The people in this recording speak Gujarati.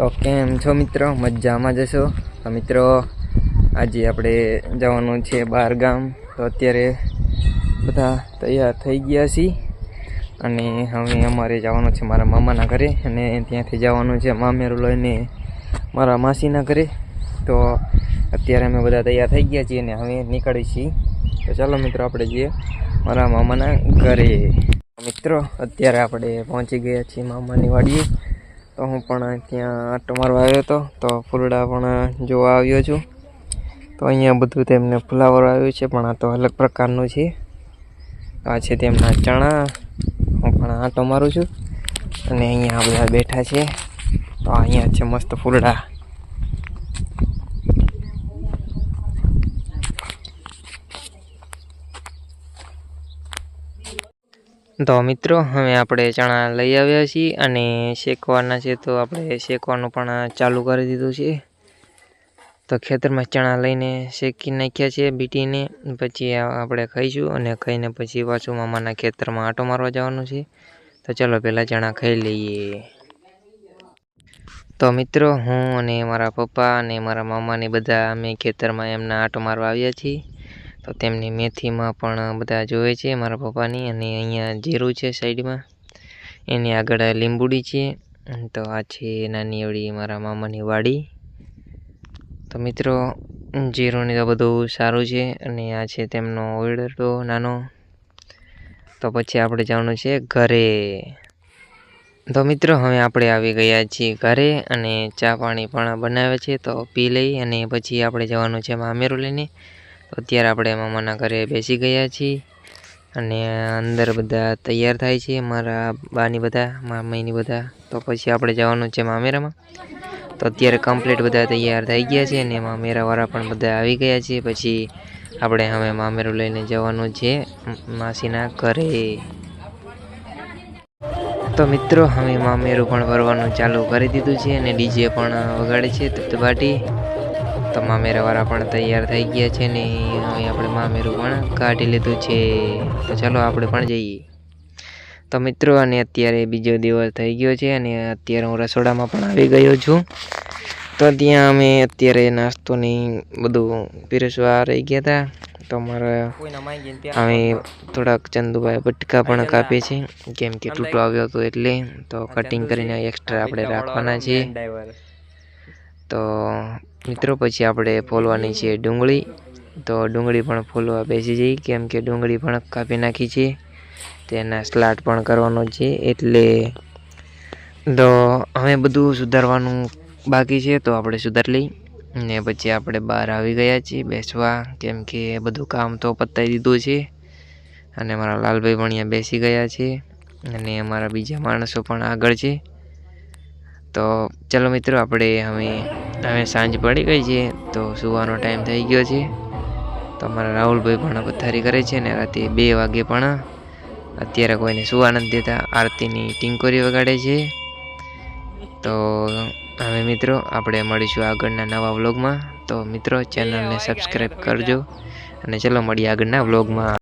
તો કેમ છો મિત્રો? મજામાં જશો? તો મિત્રો આજે આપણે જવાનું છે બહાર ગામ. તો અત્યારે બધા તૈયાર થઈ ગયા છીએ અને હવે અમારે જવાનું છે મારા મામાના ઘરે અને ત્યાંથી જવાનું છે મામેરું લઈને મારા માસીના ઘરે. તો અત્યારે અમે બધા તૈયાર થઈ ગયા છીએ અને હવે નીકળી છીએ. તો ચાલો મિત્રો આપણે જઈએ મારા મામાના ઘરે. મિત્રો અત્યારે આપણે પહોંચી ગયા છીએ મામાની વાડીએ. તો હું પણ ત્યાં આટો મારવા આવ્યો હતો. તો ફૂલડા પણ જોવા આવ્યો છું. તો અહીંયા બધું તેમને ફુલાવર આવ્યું છે, પણ આ તો અલગ પ્રકારનું છે. આ છે તેમના ચણા. હું પણ આટો મારું છું અને અહીંયા બધા બેઠા છે. તો અહીંયા છે મસ્ત ફૂલડા. તો મિત્રો હવે આપણે ચણા લઈ આવ્યા છીએ અને શેકવાના છે. તો આપણે શેકવાનું પણ ચાલુ કરી દીધું છે. તો ખેતરમાં ચણા લઈને શેકી નાખ્યા છે બીટીને. પછી આપણે ખાઈશું અને ખાઈને પછી પાછું મામાના ખેતરમાં આંટો મારવા જવાનું છે. તો ચાલો પહેલાં ચણા ખાઈ લઈએ. તો મિત્રો હું અને મારા પપ્પા અને મારા મામાને બધા અમે ખેતરમાં એમના આંટો મારવા આવ્યા છીએ. તો તેમની મેથીમાં પણ બધા જોવે છે મારા પપ્પાની. અને અહીંયા જીરું છે સાઈડમાં, એની આગળ લીંબુડી છે. તો આ છે નાની એવડી મારા મામાની વાડી. તો મિત્રો જીરુંની તો બધું સારું છે અને આ છે તેમનો ઓરડો નાનો. તો પછી આપણે જવાનું છે ઘરે. તો મિત્રો હવે આપણે આવી ગયા છીએ ઘરે અને ચા પાણી પણ બનાવે છે. તો પી લઈ અને પછી આપણે જવાનું છે મામેરું લઈને. તો અત્યારે આપણે મામાના ઘરે બેસી ગયા છીએ અને અંદર બધા તૈયાર થાય છે, મારા બાની બધા, મામીની બધા. તો પછી આપણે જવાનું છે મામેરામાં. તો અત્યારે કમ્પ્લીટ બધા તૈયાર થઈ ગયા છે અને મામેરાવાળા પણ બધા આવી ગયા છે. પછી આપણે હવે મામેરું લઈને જવાનું છે માસીના ઘરે. તો મિત્રો હવે મામેરું પણ ભરવાનું ચાલુ કરી દીધું છે અને ડીજે પણ વગાડે છે ધબધબાટી. તો મામેરાવાળા પણ તૈયાર થઈ ગયા છે ને હવે આપણે મામેરું પણ કાઢી લીધું છે. તો ચાલો આપણે પણ જઈએ. તો મિત્રો અને અત્યારે બીજો દિવસ થઈ ગયો છે અને અત્યારે હું રસોડામાં પણ આવી ગયો છું. તો ત્યાં અમે અત્યારે નાસ્તોની બધું પીરસવા રહી ગયા હતા. તો અમારા હવે થોડાક ચંદુભાઈ બટકા પણ કાપે છે, કેમ કે તૂટો આવ્યો હતો એટલે. તો કટિંગ કરીને એક્સ્ટ્રા આપણે રાખવાના છે. તો મિત્રો પછી આપણે ફોલવાની છે ડુંગળી. તો ડુંગળી પણ ફોલવા બેસી જઈ, કેમ કે ડુંગળી પણ કાપી નાખી છે. તેના સ્લાટ પણ કરવાનો છે એટલે. તો હવે બધું સુધારવાનું બાકી છે, તો આપણે સુધારી લઈ ને પછી આપણે બહાર આવી ગયા છીએ બેસવા, કેમ કે બધું કામ તો પતાવી દીધું છે. અને મારા લાલભાઈ પણ અહીંયા બેસી ગયા છે અને અમારા બીજા માણસો પણ આગળ છે. તો ચલો મિત્રો આપણે હવે સાંજ પડી ગઈ છે, તો સુવાનો ટાઈમ થઈ ગયો છે. તો અમારા રાહુલભાઈ પણ પથારી કરે છે ને રાતે 2 વાગે પણ અત્યારે કોઈને સુવા નથી દેતા. આરતીની ટીંકોરી વગાડે છે. તો હવે મિત્રો આપણે મળીશું આગળના નવા વ્લોગમાં. તો મિત્રો ચેનલને સબસ્ક્રાઈબ કરજો અને ચલો મળીએ આગળના વ્લોગમાં.